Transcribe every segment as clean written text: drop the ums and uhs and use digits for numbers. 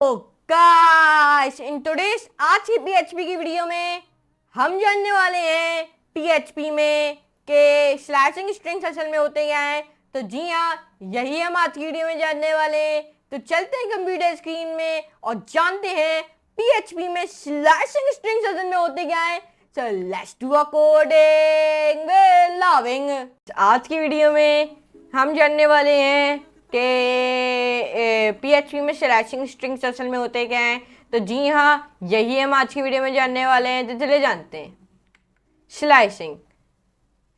तो guys in today's आज की पीएचपी की वीडियो में हम जानने वाले हैं पीएचपी में के स्लैशिंग स्ट्रिंग्स असल में होते क्या हैं। तो जी हाँ, यही हम आज की वीडियो में जानने वाले हैं। तो चलते हैं कंप्यूटर स्क्रीन में और जानते हैं पीएचपी में स्लैशिंग स्ट्रिंग्स असल में होते क्या हैं। So let's do a coding with loving। आज की वीडियो में हम जानने वाले हैं कि पीएचपी में स्लैशिंग स्ट्रिंग्स असल में होते क्या हैं। तो जी हाँ, यही हम आज की वीडियो में जानने वाले हैं। तो चले जानते हैं। Slicing,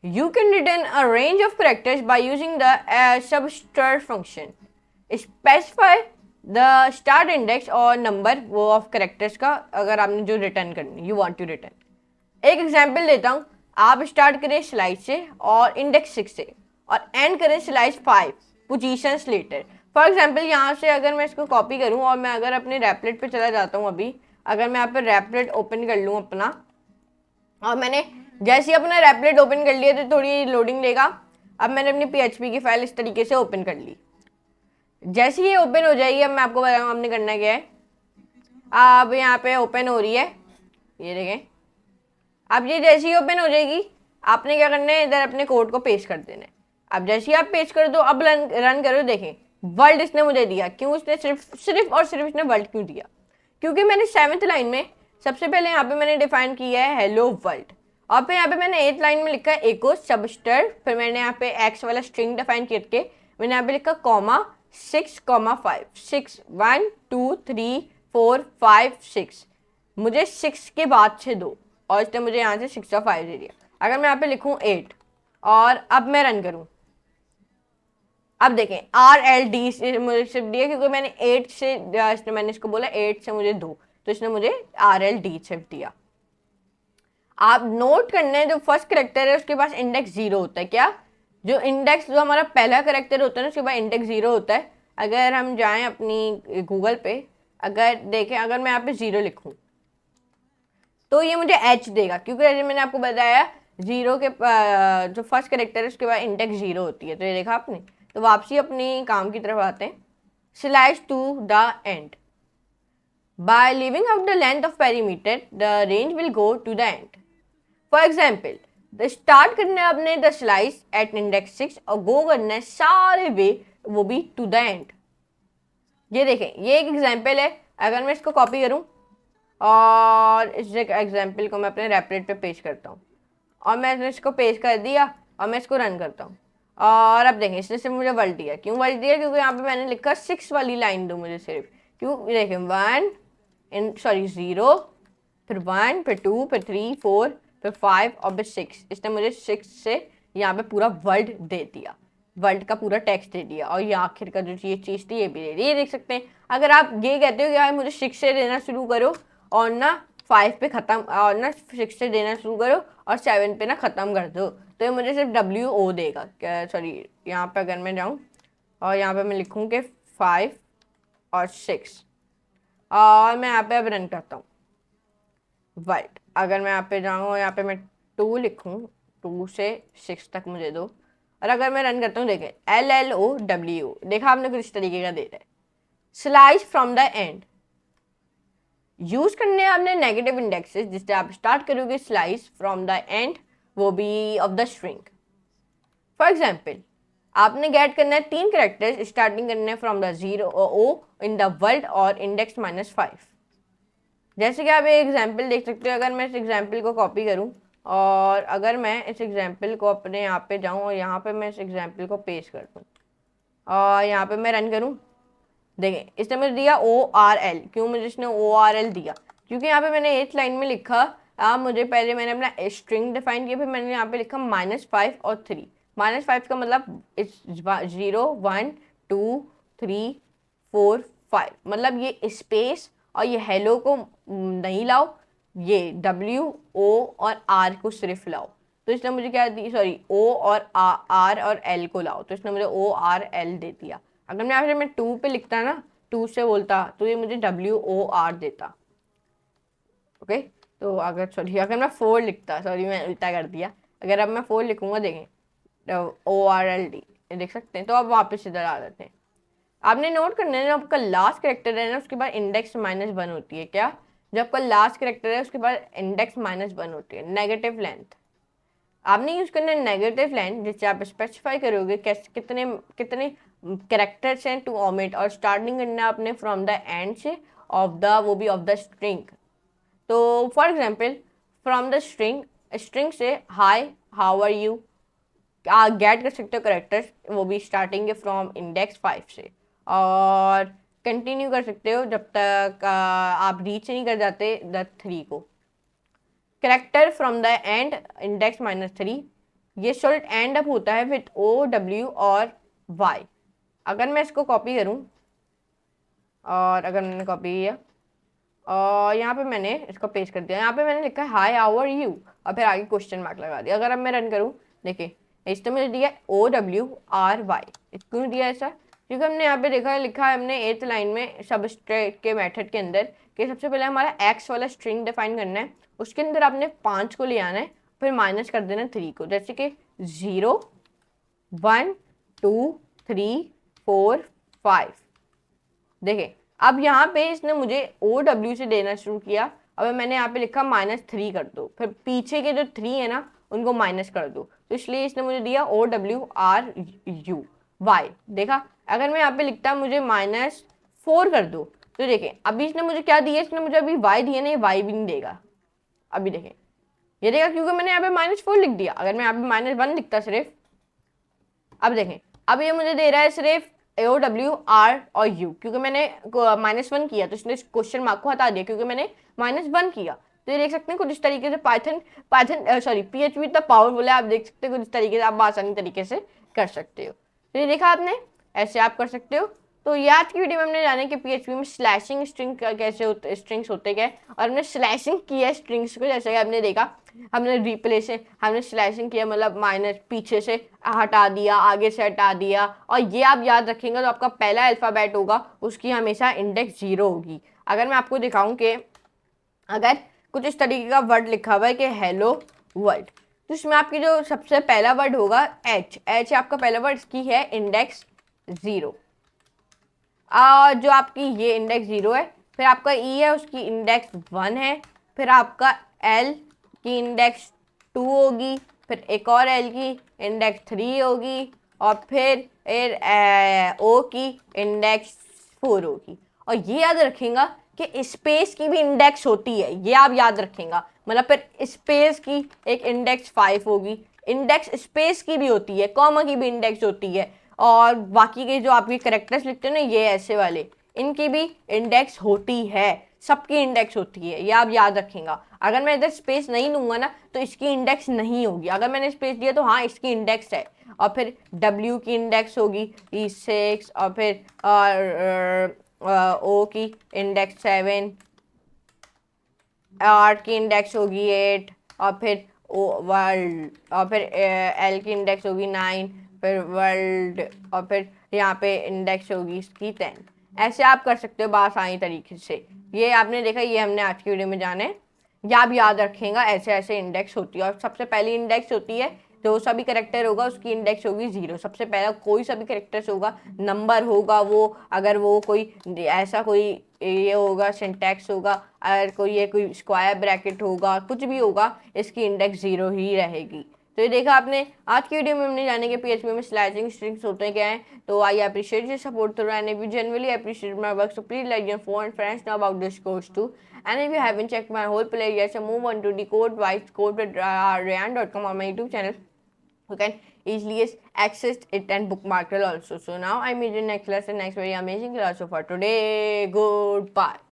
you can return a range of characters by using the substr function. Specify the start index और number वो of characters का, अगर आपने जो रिटर्न करनी you want to return। एक एग्जाम्पल देता हूँ। आप स्टार्ट करें स्लाइस से और इंडेक्स 6 से और एंड करें slice 5 position letter. For example यहाँ से अगर मैं इसको कॉपी करूँ और मैं अगर अपने रैपलेट पे चला जाता हूँ, अभी अगर मैं यहाँ पे रैपलेट ओपन कर लूँ अपना, और मैंने जैसे ही अपना रैपलेट ओपन कर लिया तो थोड़ी लोडिंग लेगा। अब मैंने अपनी पीएचपी की फाइल इस तरीके से ओपन कर ली। जैसे ही ओपन हो जाएगी, अब मैं आपको बताऊँ आपने करना क्या है। अब यहाँ पे ओपन हो रही है, ये देखें। अब ये जैसे ही ओपन हो जाएगी, आपने क्या करना है, इधर अपने कोड को पेस्ट कर देना है। अब जैसे ही आप पेस्ट कर दो, अब रन करो। देखें वर्ल्ड इसने मुझे दिया। क्यों इसने सिर्फ और सिर्फ इसने वर्ल्ड क्यों दिया? क्योंकि मैंने 7th लाइन में सबसे पहले यहाँ पे मैंने डिफाइन किया है हेलो वर्ल्ड, और फिर यहाँ पे मैंने 8th लाइन में लिखा है एको सबस्टर। फिर मैंने यहाँ पे एक्स वाला स्ट्रिंग डिफाइन करके मैंने यहाँ पे लिखा कॉमा 6,5 6 1 2 3 4 5 6। मुझे 6 के बाद से दो, और इसने मुझे यहाँ से 6 और 5 दे दिया। अगर मैं यहाँ पे लिखूँ 8 और अब मैं रन करूँ, अब देखें RLD से मुझे सिर्फ दिया क्योंकि मैंने 8 से इसने मैंने इसको बोला 8 से मुझे दो, तो इसने मुझे RLD सिर्फ दिया। आप नोट करना है, जो फर्स्ट करेक्टर है उसके पास इंडेक्स 0 होता है। क्या जो हमारा पहला करेक्टर होता है ना, उसके पास इंडेक्स 0 होता है। अगर हम जाएं अपनी गूगल पे, अगर देखें, अगर मैं यहाँ पे 0 लिखूँ तो ये मुझे H देगा, क्योंकि जैसे मैंने आपको बताया 0 के जो फर्स्ट करेक्टर है उसके बाद इंडेक्स 0 होती है। तो ये देखा आपने। तो वापसी अपनी काम की तरफ आते हैं। Slice to the end, by leaving out the length of perimeter the range will go to the end. For example, the start करना है आपने द स्लाइस एट इंडेक्स 6 और गो करना है सारे वे, वो भी टू द एंड। ये देखें, ये एक एग्जाम्पल है। अगर मैं इसको कॉपी करूं और इस एग्जाम्पल को मैं अपने रैपलेट पे पेश करता हूँ, और मैंने इसको पेश कर दिया और मैं इसको रन करता हूँ, और अब देखें इसने सिर्फ मुझे वर्ल्ड दिया। क्यों वर्ल्ड दिया? क्योंकि यहाँ पे मैंने लिखा 6 वाली लाइन दो मुझे सिर्फ। क्यों? देखें 0, फिर 1, फिर 2, फिर 3, 4, फिर 5 और फिर 6। इसने मुझे 6 से यहाँ पे पूरा वर्ल्ड दे दिया, वर्ल्ड का पूरा टेक्स्ट दे दिया, और ये आखिर का जो ये चीज़ थी ये भी दे दी। ये देख सकते हैं। अगर आप ये कहते हो कि यार मुझे 6 से देना शुरू करो और ना 5 पे ख़त्म, और ना 6 से देना शुरू करो और 7 पे ना ख़त्म कर दो, तो ये मुझे सिर्फ WO देगा। सॉरी, यहाँ पे अगर मैं जाऊँ और यहाँ पे मैं लिखूँ कि 5 और 6, और मैं यहाँ पे अब रन करता हूँ वर्ल्ड। अगर मैं यहाँ पे जाऊँ और यहाँ पे मैं 2 लिखूँ, 2 से 6 तक मुझे दो, और अगर मैं रन करता हूँ देखें LLOWO, देखा आपने कुछ इस तरीके का दे रहा है। Slice from the and, use करने आपने नेगेटिव इंडेक्सेस, जिससे आप स्टार्ट करोगे स्लाइस फ्रॉम द एंड, वो भी of the string. For example, आपने गेट करना है 3 करेक्टर्स, स्टार्टिंग करना है from the 0 O in the world और इंडेक्स -5। जैसे कि आप एक एग्जाम्पल देख सकते हो। अगर मैं इस एग्जाम्पल को कॉपी करूं और अगर मैं इस एग्जाम्पल को अपने यहाँ पे जाऊं और यहाँ पे मैं इस एग्जाम्पल को पेश कर दूँ और यहाँ पे मैं रन करूं, देखें इसने मुझे दिया ORL। क्यों मुझे इसने ORL दिया? क्योंकि यहाँ पे मैंने 8th लाइन में लिखा, मुझे पहले मैंने अपना स्ट्रिंग डिफाइन किया, फिर मैंने यहाँ पे लिखा -5 और 3। -5 का मतलब 0 1 2 3 4 5, मतलब ये स्पेस और ये हेलो को नहीं लाओ, ये WO और R को सिर्फ लाओ। तो इसने मुझे क्या दी, सॉरी O और R और L को लाओ, तो इसने मुझे ORL दे दिया। अगर मैं यहाँ पे 2 पे लिखता ना, 2 से बोलता, तो ये मुझे WOR देता। ओके, तो अगर मैं 4 लिखता, सॉरी मैं उल्टा कर दिया। अगर अब मैं 4 लिखूंगा, देखें ORLD, ये देख सकते हैं। तो अब वापस इधर आ जाते हैं। आपने नोट करना है, जब आपका लास्ट करेक्टर है ना उसके बाद इंडेक्स -1 होती है। क्या? जब आपका लास्ट करेक्टर है उसके बाद इंडेक्स -1 होती है। नेगेटिव लेंथ आपने यूज करना है, नेगेटिव लेंथ जिससे आप स्पेसिफाई करोगे कैसे कितने कितने कैरेक्टर्स हैं टू ओमिट, और स्टार्टिंग करना है आपने फ्रॉम द एंड से ऑफ द, वो भी ऑफ द स्ट्रिंग। तो for example from the string, string से hi how are you get कर सकते हो करेक्टर्स, वो भी स्टार्टिंग के फ्रॉम इंडेक्स 5 से, और कंटिन्यू कर सकते हो जब तक आप रीच नहीं कर जाते द 3 को। Character from the and index -3, ये शॉर्ट एंड अप होता है विथ ओ डब्ल्यू और वाई। अगर मैं इसको कॉपी करूं, और अगर मैंने कॉपी किया और यहाँ पे मैंने इसको पेस्ट कर दिया, यहाँ पे मैंने लिखा है हाई हाउ आर यू और फिर आगे क्वेश्चन मार्क लगा दिया। अगर अब मैं रन करूँ, देखिए इसने मुझे दिया OWRY। क्यों दिया ऐसा? क्योंकि हमने यहाँ पे देखा लिखा है हमने 8th लाइन में सबस्ट्रेट के मेथड के अंदर कि सबसे पहले हमारा एक्स वाला स्ट्रिंग डिफाइन करना है, उसके अंदर आपने 5 को ले आना है, फिर माइनस कर देना 3 को, जैसे कि 0 1 2 3 4 5। देखिए अब यहाँ पे इसने मुझे OW से देना शुरू किया। अब मैंने यहाँ पे लिखा -3 कर दो, फिर पीछे के जो 3 है ना उनको माइनस कर दो, तो इसलिए इसने मुझे दिया OWRY। देखा? अगर मैं यहाँ पे लिखता मुझे -4 कर दो, तो देखें अभी इसने मुझे क्या दिया, इसने मुझे अभी y दिया, नहीं y भी नहीं देगा। अभी देखें ये देगा क्योंकि मैंने यहाँ पे -4 लिख दिया। अगर मैं यहाँ पे -1 लिखता सिर्फ, अब देखें अब ये मुझे दे रहा है सिर्फ OWR और U, क्योंकि मैंने -1 किया तो इसने क्वेश्चन मार्क को हटा दिया क्योंकि मैंने -1 किया। तो ये देख सकते हैं कुछ इस तरीके से PHP इतना पावरफुल है, आप देख सकते हैं कुछ इस तरीके से आप आसानी तरीके से कर सकते हो। तो ये देखा आपने, ऐसे आप कर सकते हो। तो ये आज की वीडियो में हमने जाना कि PHP में स्लैशिंग स्ट्रिंग कैसे होते, स्ट्रिंग्स होते क्या, और हमने स्लैशिंग किया है स्ट्रिंग्स को, जैसे कि हमने देखा हमने रिप्लेस हमने स्लैशिंग किया, मतलब माइनस पीछे से हटा दिया, आगे से हटा दिया। और ये आप याद रखेंगे तो आपका पहला अल्फ़ाबेट होगा उसकी हमेशा इंडेक्स 0 होगी। अगर मैं आपको दिखाऊं कि अगर कुछ इस तरीके का वर्ड लिखा हुआ है कि हेलो वर्ल्ड, तो इसमें आपकी जो सबसे पहला वर्ड होगा एच है आपका पहला वर्ड, इसकी है इंडेक्स 0। जो आपकी ये इंडेक्स 0 है, फिर आपका ई है उसकी इंडेक्स 1 है, फिर आपका एल की इंडेक्स 2 होगी, फिर एक और एल की इंडेक्स 3 होगी, और फिर ओ की इंडेक्स 4 होगी। और ये याद रखेगा कि स्पेस की भी इंडेक्स होती है, ये आप याद रखेगा। मतलब फिर स्पेस की एक इंडेक्स 5 होगी, इंडेक्स स्पेस की भी होती है, कॉमा की भी इंडेक्स होती है, और बाकी के जो आपके करेक्टर्स लिखते हो ना ये ऐसे वाले, इनकी भी इंडेक्स होती है, सबकी इंडेक्स होती है, ये आप याद रखेगा। अगर मैं इधर स्पेस नहीं लूंगा ना तो इसकी इंडेक्स नहीं होगी, अगर मैंने स्पेस दिया तो हाँ इसकी इंडेक्स है। और फिर W की इंडेक्स होगी 6, और फिर O की इंडेक्स 7, R की इंडेक्स होगी 8, और फिर वर्ल्ड, और फिर L की इंडेक्स होगी 9, फिर वर्ल्ड, और फिर यहाँ पे इंडेक्स होगी इसकी 10। ऐसे आप कर सकते हो आसानी तरीके से। ये आपने देखा, ये हमने आज की वीडियो में जाने, या आप याद रखेगा ऐसे ऐसे इंडेक्स होती है। और सबसे पहली इंडेक्स होती है जो सा भी करेक्टर होगा उसकी इंडेक्स होगी 0। सबसे पहला कोई सा भी करेक्टर्स होगा, नंबर होगा वो, अगर वो कोई ऐसा कोई ये होगा सिंटैक्स होगा, अगर कोई ये कोई स्क्वायर ब्रैकेट होगा, कुछ भी होगा, इसकी इंडेक्स 0 ही रहेगी। तो ये देखा आपने, आज की वीडियो में हमने जाने के PHP में स्लैशिंग स्ट्रिंग्स होते हैं क्या है। तो I appreciate your support through and if you genuinely appreciate my work so please let your phone and friends know about this course too. And if you haven't checked my whole playlist, so move on to the code.rayan.com on my YouTube channel. You can easily access it and bookmark it also. So now I meet you next lesson, next very amazing class. So for today, goodbye.